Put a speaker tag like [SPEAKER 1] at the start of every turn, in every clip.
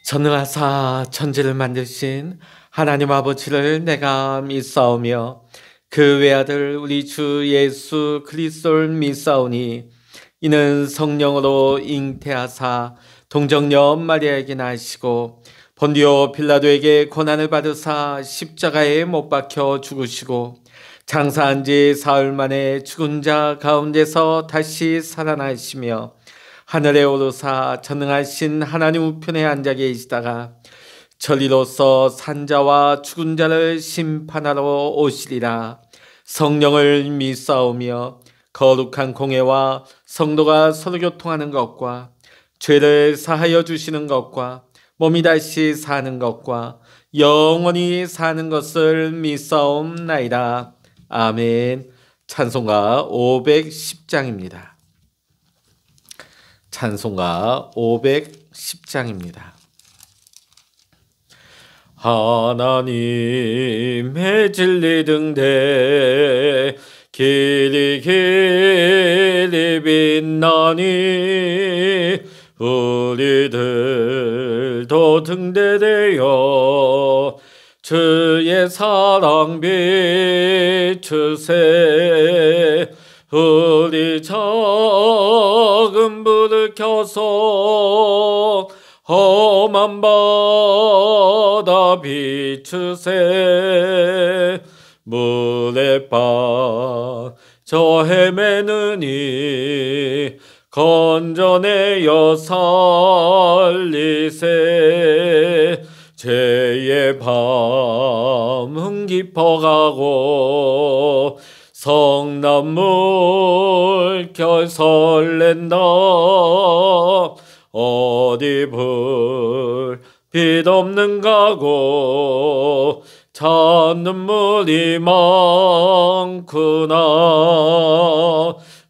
[SPEAKER 1] 전능하사 천지를 만드신 하나님 아버지를 내가 믿사오며 그 외아들 우리 주 예수 그리스도를 믿사오니 이는 성령으로 잉태하사 동정녀 마리아에게 나시고 본디오 빌라도에게 고난을 받으사 십자가에 못 박혀 죽으시고 장사한 지 사흘 만에 죽은 자 가운데서 다시 살아나시며 하늘에 오르사 전능하신 하나님 우편에 앉아 계시다가 저리로서 산자와 죽은 자를 심판하러 오시리라. 성령을 믿사오며 거룩한 공회와 성도가 서로 교통하는 것과 죄를 사하여 주시는 것과 몸이 다시 사는 것과 영원히 사는 것을 믿사옵나이다. 아멘. 찬송가 510장입니다. 찬송가 510장입니다. 하나님의 진리 등대 길이 길이 빛나니 우리들도 등대되어 주의 사랑 비추세. 우리 작은 불을 켜서 험한 바다 비추세. 물에 빠져 헤매느니 건져내어 살리세. 죄의 밤은 깊어가고 성난물 결 설렌다. 어디 불빛 없는가고 잔눈물이 많구나.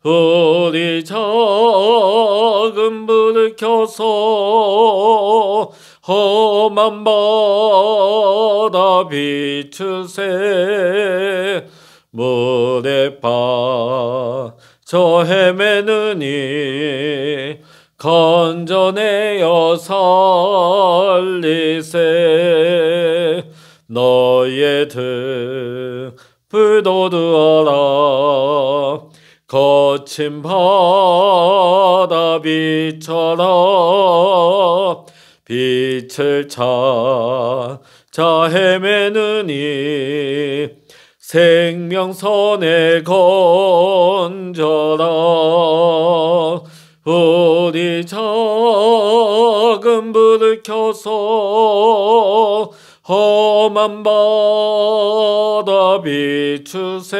[SPEAKER 1] 우리 작은 불을 켜서 험한 바다 비추세. 물에 빠져 헤매느니 건져내어 살리세. 너의 등불 돋우어라. 거친 바다 비춰라. 빛을 찾아 헤매느니 생명선에 건져라. 우리 작은 불을 켜서 험한 바다 비추세.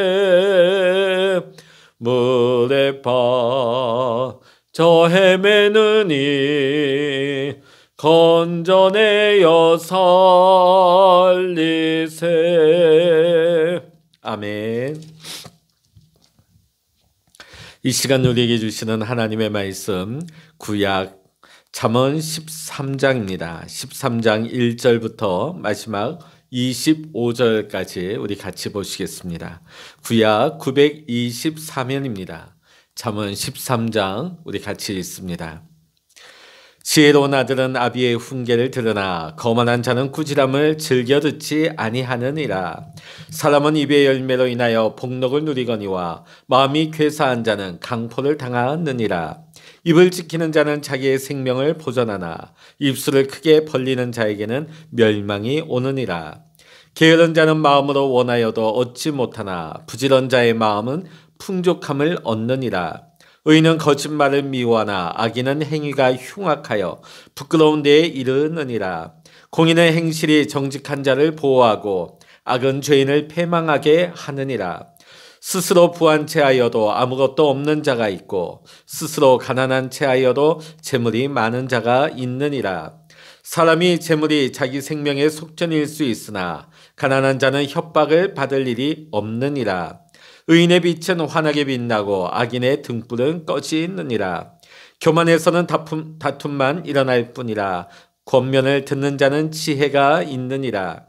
[SPEAKER 1] 물에 빠져 헤매느니 건져내어 살리세. 아멘. 이 시간 우리에게 주시는 하나님의 말씀 구약 잠언 13장입니다. 13장 1절부터 마지막 25절까지 우리 같이 보시겠습니다. 구약 924면입니다. 잠언 13장 우리 같이 읽습니다. 지혜로운 아들은 아비의 훈계를 들으나 거만한 자는 꾸지람을 즐겨 듣지 아니하느니라. 사람은 입의 열매로 인하여 복록을 누리거니와 마음이 괴사한 자는 강포를 당하느니라. 입을 지키는 자는 자기의 생명을 보전하나 입술을 크게 벌리는 자에게는 멸망이 오느니라. 게으른 자는 마음으로 원하여도 얻지 못하나 부지런 자의 마음은 풍족함을 얻느니라. 의인은 거짓말을 미워하나 악인은 행위가 흉악하여 부끄러운 데에 이르느니라. 공인의 행실이 정직한 자를 보호하고 악은 죄인을 패망하게 하느니라. 스스로 부한 채하여도 아무것도 없는 자가 있고 스스로 가난한 채하여도 재물이 많은 자가 있느니라. 사람이 재물이 자기 생명의 속전일 수 있으나 가난한 자는 협박을 받을 일이 없느니라. 의인의 빛은 환하게 빛나고 악인의 등불은 꺼지느니라. 교만에서는 다툼만 일어날 뿐이라. 권면을 듣는 자는 지혜가 있느니라.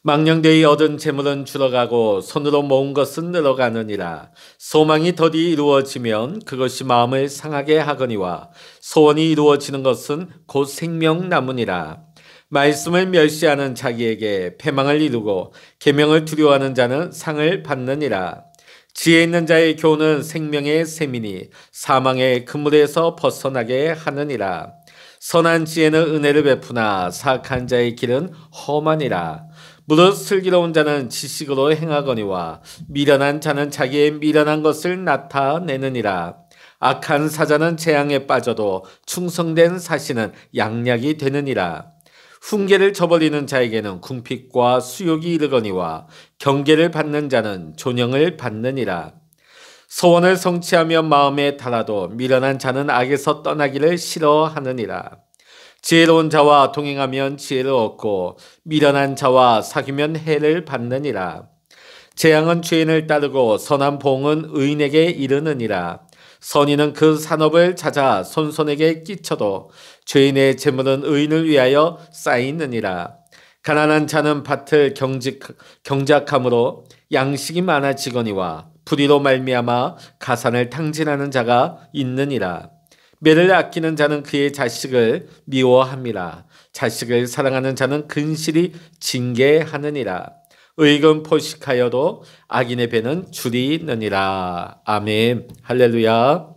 [SPEAKER 1] 망령되이 얻은 재물은 줄어가고 손으로 모은 것은 늘어가느니라. 소망이 더디 이루어지면 그것이 마음을 상하게 하거니와 소원이 이루어지는 것은 곧 생명나무니라. 말씀을 멸시하는 자기에게 패망을 이루고 계명을 두려워하는 자는 상을 받느니라. 지혜 있는 자의 교훈은 생명의 샘이니 사망의 그물에서 벗어나게 하느니라. 선한 지혜는 은혜를 베푸나 사악한 자의 길은 험하니라. 무릇 슬기로운 자는 지식으로 행하거니와 미련한 자는 자기의 미련한 것을 나타내느니라. 악한 사자는 재앙에 빠져도 충성된 사신은 양약이 되느니라. 훈계를 저버리는 자에게는 궁핍과 수욕이 이르거니와 경계를 받는 자는 존영을 받느니라. 소원을 성취하며 마음에 달아도 미련한 자는 악에서 떠나기를 싫어하느니라. 지혜로운 자와 동행하면 지혜를 얻고 미련한 자와 사귀면 해를 받느니라. 재앙은 죄인을 따르고 선한 보응은 의인에게 이르느니라. 선인은 그 산업을 찾아 손손에게 끼쳐도 죄인의 재물은 의인을 위하여 쌓이느니라. 가난한 자는 밭을 경작함으로 양식이 많아지거니와 불의로 말미암아 가산을 탕진하는 자가 있느니라. 매를 아끼는 자는 그의 자식을 미워함이라. 자식을 사랑하는 자는 근실히 징계하느니라. 의금 포식하여도 악인의 배는 줄이 있느니라. 아멘. 할렐루야.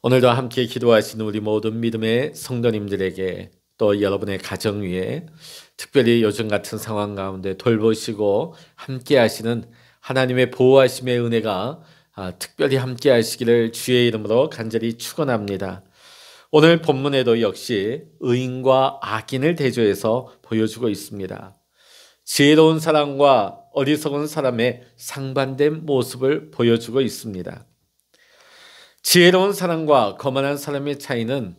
[SPEAKER 1] 오늘도 함께 기도하시는 우리 모든 믿음의 성도님들에게 또 여러분의 가정 위에 특별히 요즘 같은 상황 가운데 돌보시고 함께 하시는 하나님의 보호하심의 은혜가 특별히 함께 하시기를 주의 이름으로 간절히 축원합니다. 오늘 본문에도 역시 의인과 악인을 대조해서 보여주고 있습니다. 지혜로운 사람과 어리석은 사람의 상반된 모습을 보여주고 있습니다. 지혜로운 사람과 거만한 사람의 차이는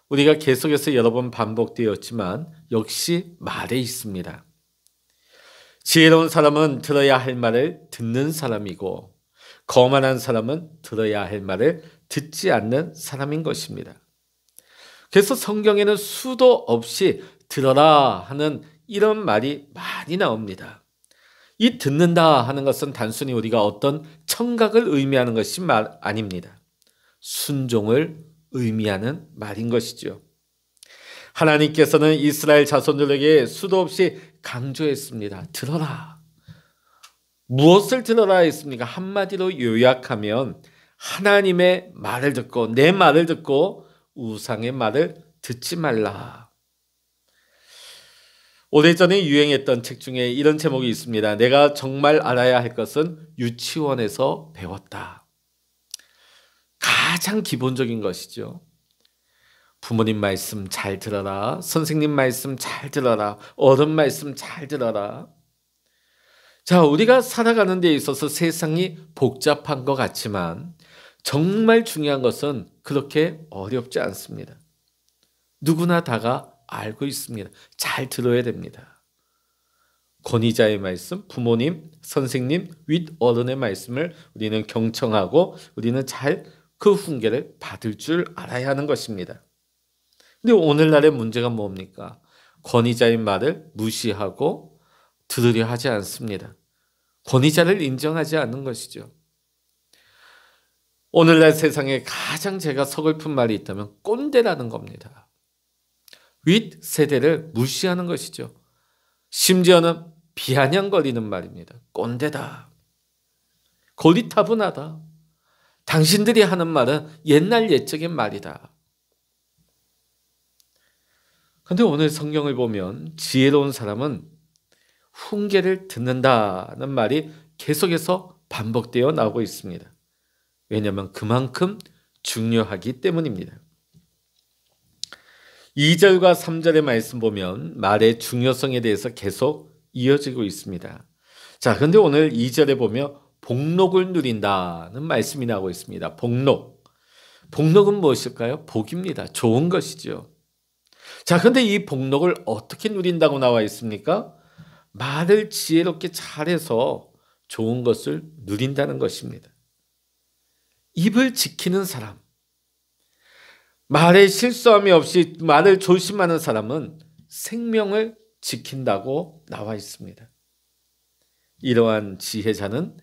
[SPEAKER 1] 우리가 계속해서 여러 번 반복되었지만 역시 말에 있습니다. 지혜로운 사람은 들어야 할 말을 듣는 사람이고 거만한 사람은 들어야 할 말을 듣지 않는 사람인 것입니다. 그래서 성경에는 수도 없이 들어라 하는 이런 말이 많이 나옵니다. 이 듣는다 하는 것은 단순히 우리가 어떤 청각을 의미하는 것이 아닙니다. 순종을 의미하는 말인 것이죠. 하나님께서는 이스라엘 자손들에게 수도 없이 강조했습니다. 들어라. 무엇을 들어라 했습니까? 한마디로 요약하면 하나님의 말을 듣고 내 말을 듣고 우상의 말을 듣지 말라. 오래전에 유행했던 책 중에 이런 제목이 있습니다. 내가 정말 알아야 할 것은 유치원에서 배웠다. 가장 기본적인 것이죠. 부모님 말씀 잘 들어라. 선생님 말씀 잘 들어라. 어른 말씀 잘 들어라. 자, 우리가 살아가는 데 있어서 세상이 복잡한 것 같지만 정말 중요한 것은 그렇게 어렵지 않습니다. 누구나 다가 알고 있습니다. 잘 들어야 됩니다. 권위자의 말씀, 부모님, 선생님, 윗어른의 말씀을 우리는 경청하고 우리는 잘 그 훈계를 받을 줄 알아야 하는 것입니다. 근데 오늘날의 문제가 뭡니까? 권위자의 말을 무시하고 들으려 하지 않습니다. 권위자를 인정하지 않는 것이죠. 오늘날 세상에 가장 제가 서글픈 말이 있다면 꼰대라는 겁니다. 윗세대를 무시하는 것이죠. 심지어는 비아냥거리는 말입니다. 꼰대다. 고리타분하다. 당신들이 하는 말은 옛날 옛적인 말이다. 그런데 오늘 성경을 보면 지혜로운 사람은 훈계를 듣는다는 말이 계속해서 반복되어 나오고 있습니다. 왜냐하면 그만큼 중요하기 때문입니다. 2절과 3절의 말씀 보면 말의 중요성에 대해서 계속 이어지고 있습니다. 자, 그런데 오늘 2절에 보면 복록을 누린다는 말씀이 나오고 있습니다. 복록. 복록은 무엇일까요? 복입니다. 좋은 것이죠. 자, 그런데 이 복록을 어떻게 누린다고 나와 있습니까? 말을 지혜롭게 잘해서 좋은 것을 누린다는 것입니다. 입을 지키는 사람, 말에 실수함이 없이 말을 조심하는 사람은 생명을 지킨다고 나와 있습니다. 이러한 지혜자는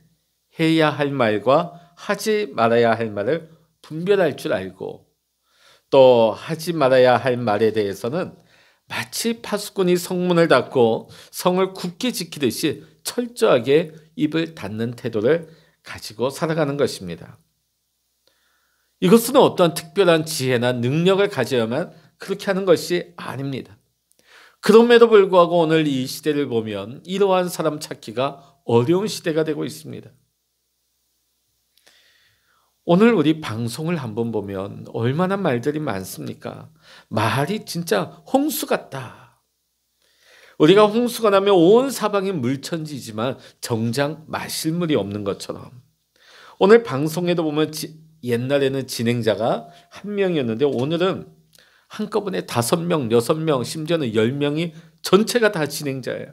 [SPEAKER 1] 해야 할 말과 하지 말아야 할 말을 분별할 줄 알고, 또 하지 말아야 할 말에 대해서는 마치 파수꾼이 성문을 닫고 성을 굳게 지키듯이 철저하게 입을 닫는 태도를 가지고 살아가는 것입니다. 이것은 어떠한 특별한 지혜나 능력을 가져야만 그렇게 하는 것이 아닙니다. 그럼에도 불구하고 오늘 이 시대를 보면 이러한 사람 찾기가 어려운 시대가 되고 있습니다. 오늘 우리 방송을 한번 보면 얼마나 말들이 많습니까? 말이 진짜 홍수 같다. 우리가 홍수가 나면 온 사방이 물천지지만 정작 마실 물이 없는 것처럼, 오늘 방송에도 보면 옛날에는 진행자가 한 명이었는데 오늘은 한꺼번에 5명, 6명, 심지어는 10명이 전체가 다 진행자예요.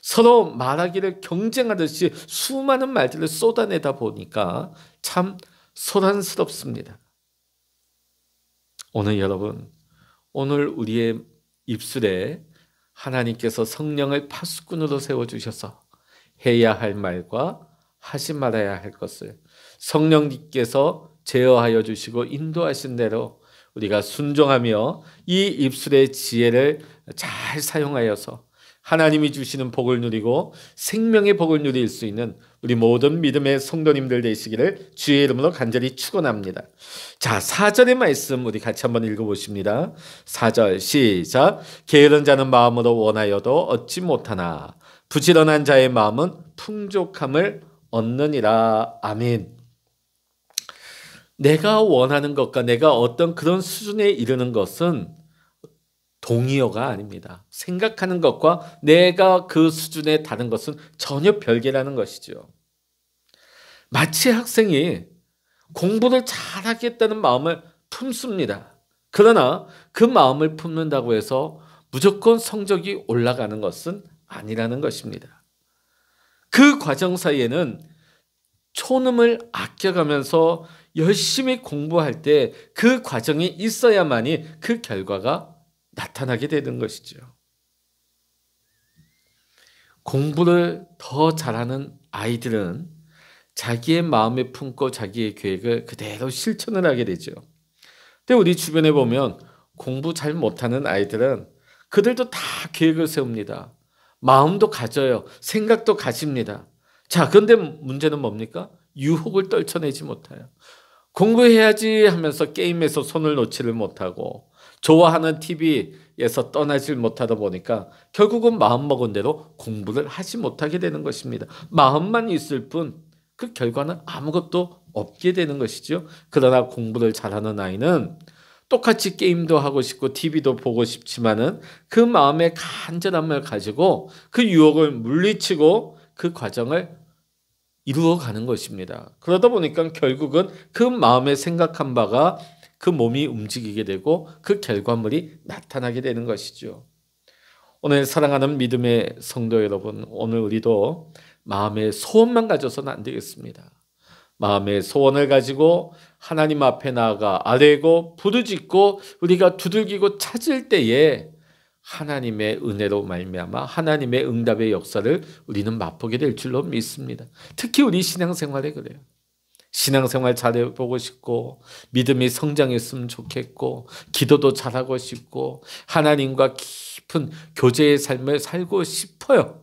[SPEAKER 1] 서로 말하기를 경쟁하듯이 수많은 말들을 쏟아내다 보니까 참 소란스럽습니다. 오늘 여러분, 오늘 우리의 입술에 하나님께서 성령을 파수꾼으로 세워주셔서 해야 할 말과 하지 말아야 할 것을 성령님께서 제어하여 주시고 인도하신 대로 우리가 순종하며 이 입술의 지혜를 잘 사용하여서 하나님이 주시는 복을 누리고 생명의 복을 누릴 수 있는 우리 모든 믿음의 성도님들 되시기를 주의 이름으로 간절히 축원합니다. 자, 4절의 말씀 우리 같이 한번 읽어보십니다. 4절 시작. 게으른 자는 마음으로 원하여도 얻지 못하나 부지런한 자의 마음은 풍족함을 얻느니라. 아멘. 내가 원하는 것과 내가 어떤 그런 수준에 이르는 것은 동의어가 아닙니다. 생각하는 것과 내가 그 수준에 다른 것은 전혀 별개라는 것이죠. 마치 학생이 공부를 잘하겠다는 마음을 품습니다. 그러나 그 마음을 품는다고 해서 무조건 성적이 올라가는 것은 아니라는 것입니다. 그 과정 사이에는 초능을 아껴가면서 열심히 공부할 때 그 과정이 있어야만이 그 결과가 나타나게 되는 것이죠. 공부를 더 잘하는 아이들은 자기의 마음에 품고 자기의 계획을 그대로 실천을 하게 되죠. 근데 우리 주변에 보면 공부 잘 못하는 아이들은 그들도 다 계획을 세웁니다. 마음도 가져요. 생각도 가집니다. 자, 그런데 문제는 뭡니까? 유혹을 떨쳐내지 못해요. 공부해야지 하면서 게임에서 손을 놓지를 못하고 좋아하는 TV에서 떠나질 못하다 보니까 결국은 마음먹은 대로 공부를 하지 못하게 되는 것입니다. 마음만 있을 뿐 그 결과는 아무것도 없게 되는 것이죠. 그러나 공부를 잘하는 아이는 똑같이 게임도 하고 싶고 TV도 보고 싶지만은 그 마음의 간절함을 가지고 그 유혹을 물리치고 그 과정을 이루어가는 것입니다. 그러다 보니까 결국은 그 마음에 생각한 바가 그 몸이 움직이게 되고 그 결과물이 나타나게 되는 것이죠. 오늘 사랑하는 믿음의 성도 여러분, 오늘 우리도 마음의 소원만 가져서는 안 되겠습니다. 마음의 소원을 가지고 하나님 앞에 나아가 아뢰고 부르짖고 우리가 두들기고 찾을 때에 하나님의 은혜로 말미암아 하나님의 응답의 역사를 우리는 맛보게 될 줄로 믿습니다. 특히 우리 신앙생활에 그래요. 신앙생활 잘해보고 싶고 믿음이 성장했으면 좋겠고 기도도 잘하고 싶고 하나님과 깊은 교제의 삶을 살고 싶어요.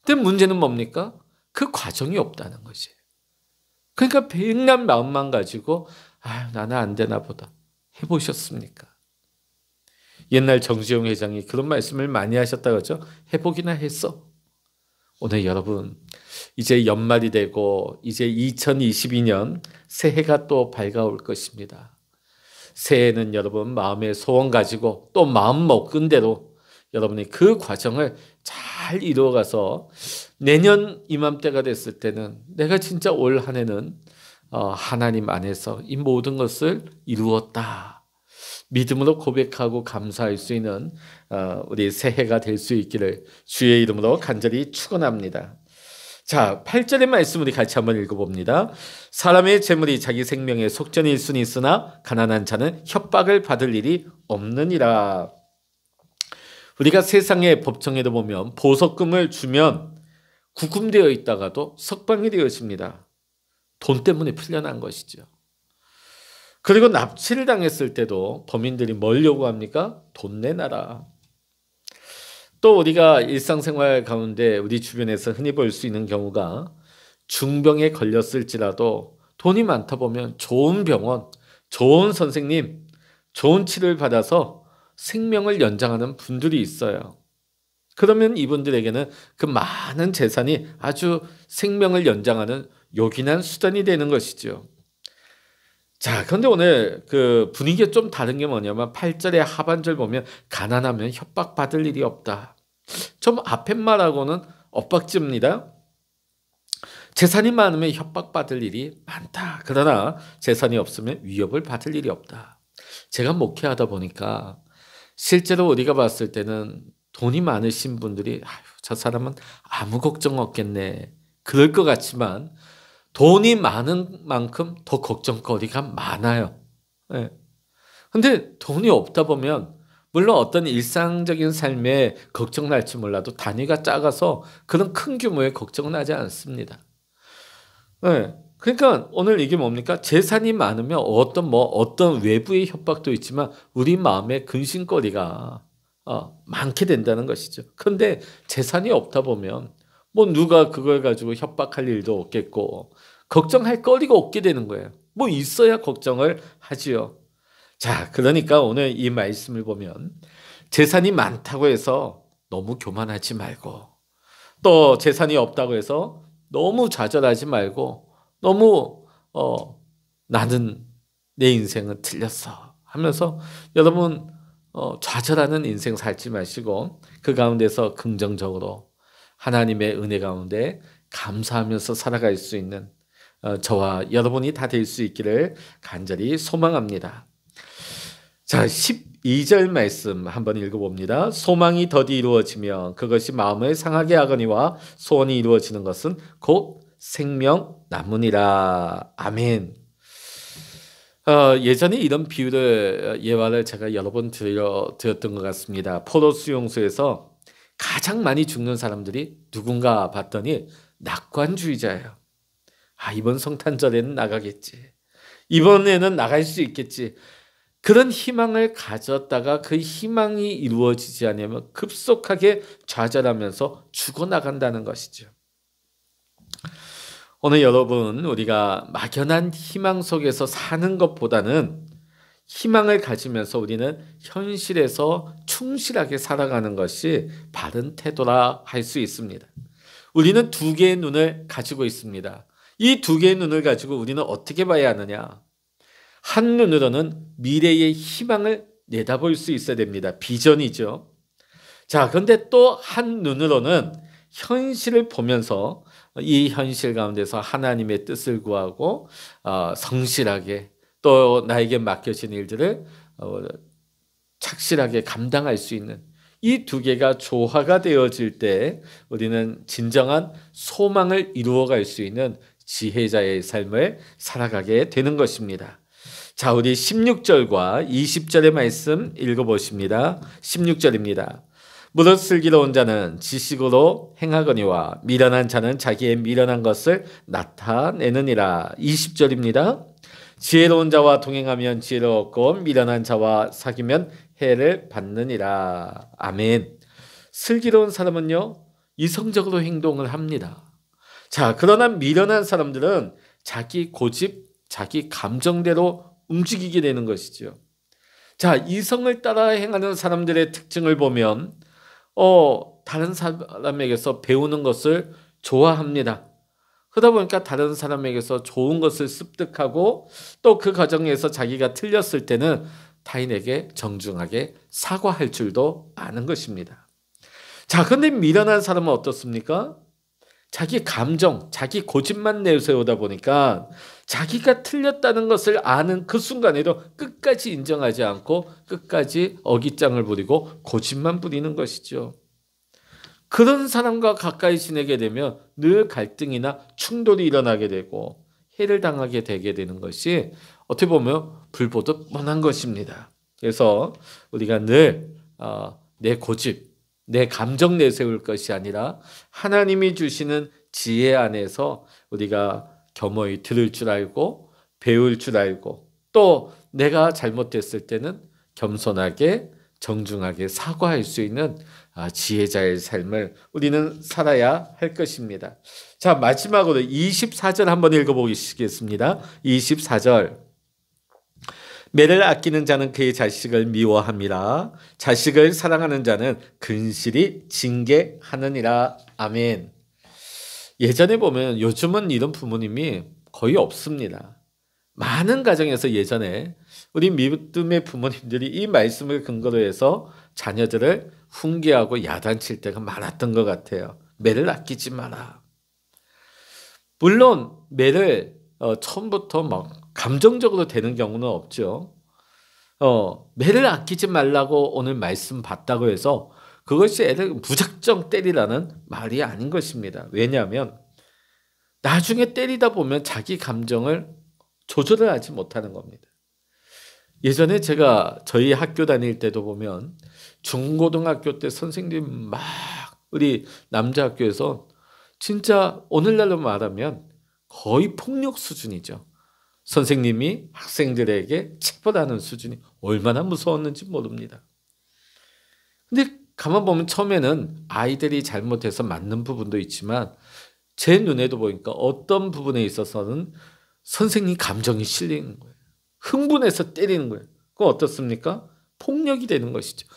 [SPEAKER 1] 근데 문제는 뭡니까? 그 과정이 없다는 것이에요. 그러니까 백난 마음만 가지고 나는 안 되나 보다. 해보셨습니까? 옛날 정지용 회장이 그런 말씀을 많이 하셨다 그러죠. 해보기나 했어. 오늘 여러분 이제 연말이 되고 이제 2022년 새해가 또 밝아올 것입니다. 새해는 여러분 마음의 소원 가지고 또 마음 먹은 대로 여러분이 그 과정을 잘 이루어가서 내년 이맘때가 됐을 때는 내가 진짜 올 한 해는 하나님 안에서 이 모든 것을 이루었다. 믿음으로 고백하고 감사할 수 있는 우리 새해가 될 수 있기를 주의 이름으로 간절히 축원합니다. 자, 8절의 말씀 우리 같이 한번 읽어봅니다. 사람의 재물이 자기 생명의 속전일 수는 있으나 가난한 자는 협박을 받을 일이 없느니라. 우리가 세상의 법정에도 보면 보석금을 주면 구금되어 있다가도 석방이 되어집니다. 돈 때문에 풀려난 것이죠. 그리고 납치를 당했을 때도 범인들이 뭘 요구합니까? 돈 내놔라. 또 우리가 일상생활 가운데 우리 주변에서 흔히 볼 수 있는 경우가 중병에 걸렸을지라도 돈이 많다 보면 좋은 병원, 좋은 선생님, 좋은 치료를 받아서 생명을 연장하는 분들이 있어요. 그러면 이분들에게는 그 많은 재산이 아주 생명을 연장하는 요긴한 수단이 되는 것이죠. 자, 그런데 오늘 그 분위기가 좀 다른 게 뭐냐면 8절의 하반절 보면 가난하면 협박받을 일이 없다. 좀 앞에 말하고는 엇박집니다. 재산이 많으면 협박받을 일이 많다. 그러나 재산이 없으면 위협을 받을 일이 없다. 제가 목회하다 보니까 실제로 우리가 봤을 때는 돈이 많으신 분들이 저 사람은 아무 걱정 없겠네. 그럴 것 같지만 돈이 많은 만큼 더 걱정거리가 많아요. 네. 근데 돈이 없다 보면 물론 어떤 일상적인 삶에 걱정날지 몰라도 단위가 작아서 그런 큰 규모의 걱정은 하지 않습니다. 네. 그러니까 오늘 이게 뭡니까? 재산이 많으면 어떤 외부의 협박도 있지만 우리 마음의 근심거리가 많게 된다는 것이죠. 그런데 재산이 없다 보면 뭐 누가 그걸 가지고 협박할 일도 없겠고 걱정할 거리가 없게 되는 거예요. 뭐 있어야 걱정을 하지요. 자, 그러니까 오늘 이 말씀을 보면 재산이 많다고 해서 너무 교만하지 말고 또 재산이 없다고 해서 너무 좌절하지 말고 너무 나는 내 인생은 틀렸어 하면서 여러분 좌절하는 인생 살지 마시고 그 가운데서 긍정적으로 하나님의 은혜 가운데 감사하면서 살아갈 수 있는 저와 여러분이 다 될 수 있기를 간절히 소망합니다. 자, 12절 말씀 한번 읽어봅니다. 소망이 더디 이루어지면 그것이 마음을 상하게 하거니와 소원이 이루어지는 것은 곧 생명 나무니라. 아멘. 예전에 이런 비유를 예화를 제가 여러 번 드렸던 것 같습니다. 포도 수용소에서 가장 많이 죽는 사람들이 누군가 봤더니 낙관주의자예요. 이번 성탄절에는 나가겠지. 이번에는 나갈 수 있겠지. 그런 희망을 가졌다가 그 희망이 이루어지지 않으면 급속하게 좌절하면서 죽어나간다는 것이죠. 오늘 여러분 우리가 막연한 희망 속에서 사는 것보다는 희망을 가지면서 우리는 현실에서 충실하게 살아가는 것이 바른 태도라 할 수 있습니다. 우리는 두 개의 눈을 가지고 있습니다. 이 두 개의 눈을 가지고 우리는 어떻게 봐야 하느냐? 한 눈으로는 미래의 희망을 내다볼 수 있어야 됩니다. 비전이죠. 자, 그런데 또 한 눈으로는 현실을 보면서 이 현실 가운데서 하나님의 뜻을 구하고 성실하게 또 나에게 맡겨진 일들을 착실하게 감당할 수 있는 이 두 개가 조화가 되어질 때 우리는 진정한 소망을 이루어갈 수 있는 지혜자의 삶을 살아가게 되는 것입니다. 자, 우리 16절과 20절의 말씀 읽어보십니다. 16절입니다. 무릇 슬기로운 자는 지식으로 행하거니와 미련한 자는 자기의 미련한 것을 나타내느니라. 20절입니다. 지혜로운 자와 동행하면 지혜를 얻고 미련한 자와 사귀면 해를 받느니라. 아멘. 슬기로운 사람은요, 이성적으로 행동을 합니다. 자, 그러나 미련한 사람들은 자기 고집, 자기 감정대로 움직이게 되는 것이죠. 자, 이성을 따라 행하는 사람들의 특징을 보면 다른 사람에게서 배우는 것을 좋아합니다. 그러다 보니까 다른 사람에게서 좋은 것을 습득하고 또 그 과정에서 자기가 틀렸을 때는 타인에게 정중하게 사과할 줄도 아는 것입니다. 자, 그런데 미련한 사람은 어떻습니까? 자기 감정, 자기 고집만 내세우다 보니까 자기가 틀렸다는 것을 아는 그 순간에도 끝까지 인정하지 않고 끝까지 어깃장을 부리고 고집만 부리는 것이죠. 그런 사람과 가까이 지내게 되면 늘 갈등이나 충돌이 일어나게 되고 해를 당하게 되게 되는 것이 어떻게 보면 불보듯 뻔한 것입니다. 그래서 우리가 늘 내 고집, 내 감정 내세울 것이 아니라 하나님이 주시는 지혜 안에서 우리가 겸허히 들을 줄 알고 배울 줄 알고 또 내가 잘못됐을 때는 겸손하게 정중하게 사과할 수 있는 지혜자의 삶을 우리는 살아야 할 것입니다. 자, 마지막으로 24절 한번 읽어보시겠습니다. 24절. 매를 아끼는 자는 그의 자식을 미워함이라. 자식을 사랑하는 자는 근실히 징계하느니라. 아멘. 예전에 보면 요즘은 이런 부모님이 거의 없습니다. 많은 가정에서 예전에 우리 믿음의 부모님들이 이 말씀을 근거로 해서 자녀들을 훈계하고 야단칠 때가 많았던 것 같아요. 매를 아끼지 마라. 물론 매를 처음부터 막 감정적으로 되는 경우는 없죠. 매를 아끼지 말라고 오늘 말씀 봤다고 해서 그것이 애를 무작정 때리라는 말이 아닌 것입니다. 왜냐하면 나중에 때리다 보면 자기 감정을 조절을 하지 못하는 겁니다. 예전에 제가 저희 학교 다닐 때도 보면 중고등학교 때 선생님 막 우리 남자 학교에서 진짜 오늘날로 말하면 거의 폭력 수준이죠. 선생님이 학생들에게 체벌하는 수준이 얼마나 무서웠는지 모릅니다. 근데 가만 보면 처음에는 아이들이 잘못해서 맞는 부분도 있지만 제 눈에도 보니까 어떤 부분에 있어서는 선생님 감정이 실리는 거예요. 흥분해서 때리는 거예요. 그건 어떻습니까? 폭력이 되는 것이죠.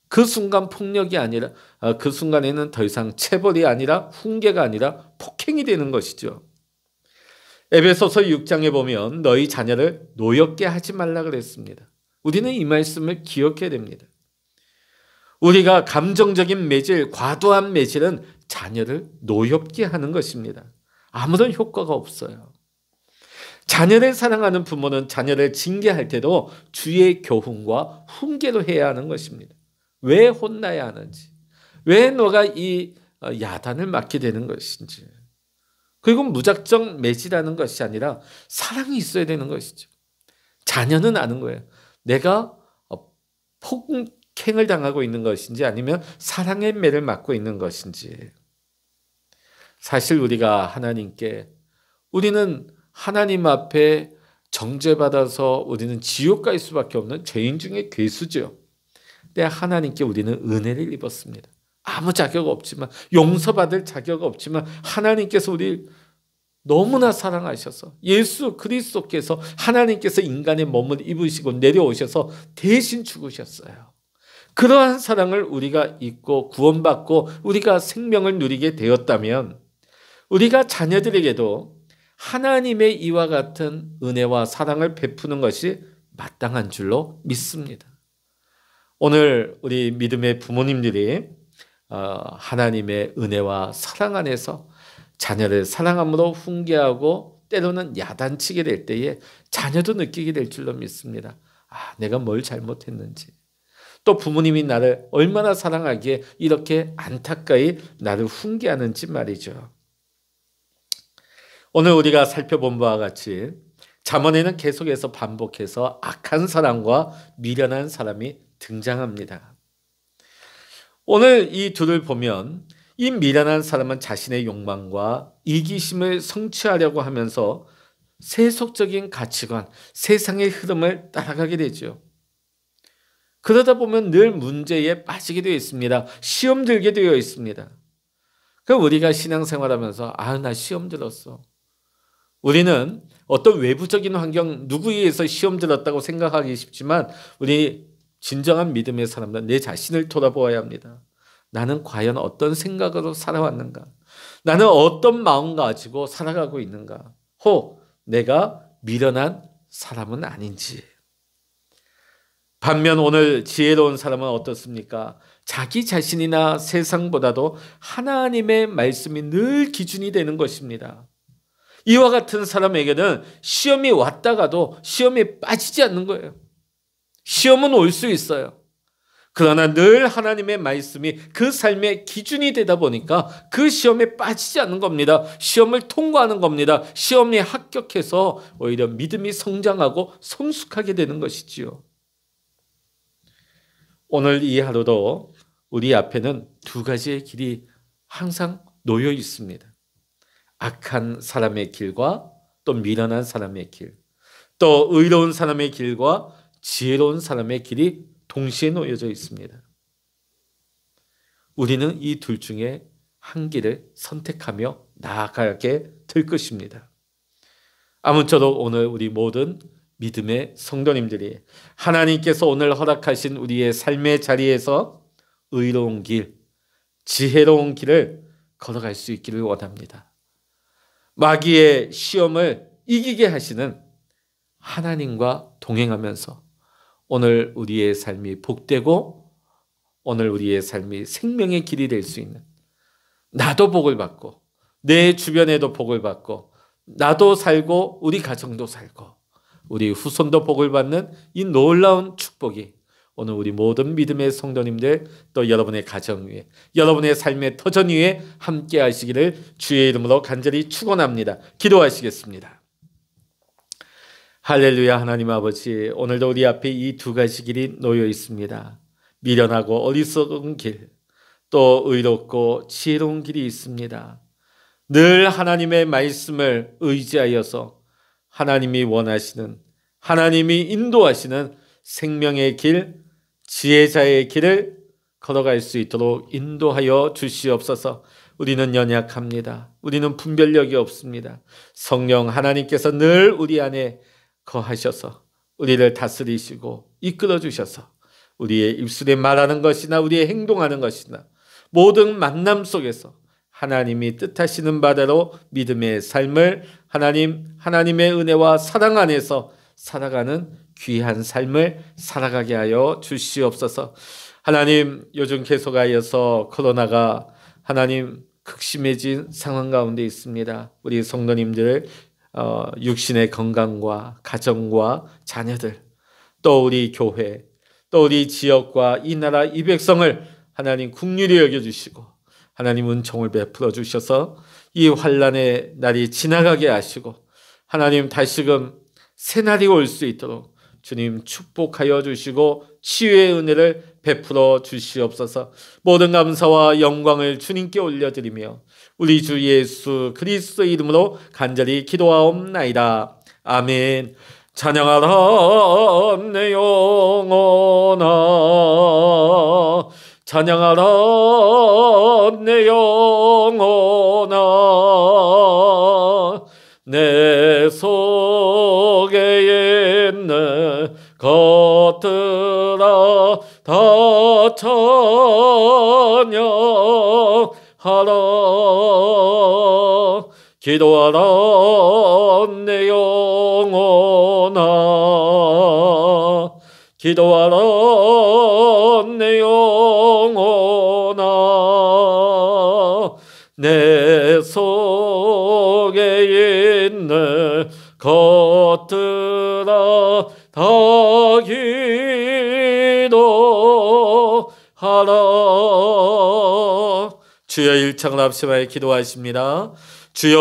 [SPEAKER 1] 그 순간 폭력이 아니라 그 순간에는 더 이상 체벌이 아니라 훈계가 아니라 폭행이 되는 것이죠. 에베소서 6장에 보면 너희 자녀를 노엽게 하지 말라 그랬습니다. 우리는 이 말씀을 기억해야 됩니다. 우리가 감정적인 매질, 과도한 매질은 자녀를 노엽게 하는 것입니다. 아무런 효과가 없어요. 자녀를 사랑하는 부모는 자녀를 징계할 때도 주의 교훈과 훈계로 해야 하는 것입니다. 왜 혼나야 하는지, 왜 너가 이 야단을 맞게 되는 것인지, 그리고 무작정 매질하는 것이 아니라 사랑이 있어야 되는 것이죠. 자녀는 아는 거예요. 내가 폭행을 당하고 있는 것인지 아니면 사랑의 매를 맞고 있는 것인지. 사실 우리가 하나님께 우리는 하나님 앞에 정죄받아서 우리는 지옥 갈 수밖에 없는 죄인 중에 괴수죠. 근데 하나님께 우리는 은혜를 입었습니다. 아무 자격 없지만 용서받을 자격 없지만 하나님께서 우리 너무나 사랑하셔서 예수 그리스도께서 하나님께서 인간의 몸을 입으시고 내려오셔서 대신 죽으셨어요. 그러한 사랑을 우리가 잊고 구원받고 우리가 생명을 누리게 되었다면 우리가 자녀들에게도 하나님의 이와 같은 은혜와 사랑을 베푸는 것이 마땅한 줄로 믿습니다. 오늘 우리 믿음의 부모님들이 하나님의 은혜와 사랑 안에서 자녀를 사랑함으로 훈계하고 때로는 야단치게 될 때에 자녀도 느끼게 될 줄로 믿습니다. 내가 뭘 잘못했는지, 또 부모님이 나를 얼마나 사랑하기에 이렇게 안타까이 나를 훈계하는지 말이죠. 오늘 우리가 살펴본 바와 같이 잠언에는 계속해서 반복해서 악한 사람과 미련한 사람이 등장합니다. 오늘 이 둘을 보면 이 미련한 사람은 자신의 욕망과 이기심을 성취하려고 하면서 세속적인 가치관, 세상의 흐름을 따라가게 되죠. 그러다 보면 늘 문제에 빠지게 되어 있습니다. 시험 들게 되어 있습니다. 그럼 우리가 신앙생활하면서 나 시험 들었어. 우리는 어떤 외부적인 환경 누구에 의해서 시험 들었다고 생각하기 쉽지만 우리 진정한 믿음의 사람들은 내 자신을 돌아보아야 합니다. 나는 과연 어떤 생각으로 살아왔는가? 나는 어떤 마음 가지고 살아가고 있는가? 혹 내가 미련한 사람은 아닌지. 반면 오늘 지혜로운 사람은 어떻습니까? 자기 자신이나 세상보다도 하나님의 말씀이 늘 기준이 되는 것입니다. 이와 같은 사람에게는 시험이 왔다가도 시험에 빠지지 않는 거예요. 시험은 올 수 있어요. 그러나 늘 하나님의 말씀이 그 삶의 기준이 되다 보니까 그 시험에 빠지지 않는 겁니다. 시험을 통과하는 겁니다. 시험에 합격해서 오히려 믿음이 성장하고 성숙하게 되는 것이지요. 오늘 이 하루도 우리 앞에는 두 가지의 길이 항상 놓여 있습니다. 악한 사람의 길과 또 미련한 사람의 길, 또 의로운 사람의 길과 지혜로운 사람의 길이 동시에 놓여져 있습니다. 우리는 이 둘 중에 한 길을 선택하며 나아가게 될 것입니다. 아무쪼록 오늘 우리 모든 믿음의 성도님들이 하나님께서 오늘 허락하신 우리의 삶의 자리에서 의로운 길, 지혜로운 길을 걸어갈 수 있기를 원합니다. 마귀의 시험을 이기게 하시는 하나님과 동행하면서 오늘 우리의 삶이 복되고 오늘 우리의 삶이 생명의 길이 될 수 있는, 나도 복을 받고 내 주변에도 복을 받고 나도 살고 우리 가정도 살고 우리 후손도 복을 받는 이 놀라운 축복이 오늘 우리 모든 믿음의 성도님들, 또 여러분의 가정 위에, 여러분의 삶의 터전 위에 함께 하시기를 주의 이름으로 간절히 축원합니다. 기도하시겠습니다. 할렐루야. 하나님 아버지, 오늘도 우리 앞에 이 두 가지 길이 놓여 있습니다. 미련하고 어리석은 길, 또 의롭고 지혜로운 길이 있습니다. 늘 하나님의 말씀을 의지하여서 하나님이 원하시는, 하나님이 인도하시는 생명의 길, 지혜자의 길을 걸어갈 수 있도록 인도하여 주시옵소서. 우리는 연약합니다. 우리는 분별력이 없습니다. 성령 하나님께서 늘 우리 안에 거하셔서 우리를 다스리시고 이끌어 주셔서 우리의 입술에 말하는 것이나 우리의 행동하는 것이나 모든 만남 속에서 하나님이 뜻하시는 바대로 믿음의 삶을 하나님의 은혜와 사랑 안에서 살아가는 귀한 삶을 살아가게 하여 주시옵소서. 하나님, 요즘 계속하여서 코로나가 하나님 극심해진 상황 가운데 있습니다. 우리 성도님들 육신의 건강과 가정과 자녀들, 또 우리 교회, 또 우리 지역과 이 나라 이 백성을 하나님 긍휼히 여겨주시고 하나님 은총을 베풀어 주셔서 이 환난의 날이 지나가게 하시고 하나님 다시금 새날이 올 수 있도록 주님 축복하여 주시고 치유의 은혜를 베풀어 주시옵소서. 모든 감사와 영광을 주님께 올려드리며 우리 주 예수 그리스도의 이름으로 간절히 기도하옵나이다. 아멘. 찬양하라 내 영혼아, 찬양하라 내 영혼아, 내 속에 있는 것들아 다 찬양하라. 기도하라 내 영혼아, 기도하라 내 영혼아, 내 속에 있는 것들아 다 기도하라. 주여 일창을 합심하여 기도하십니다. 주여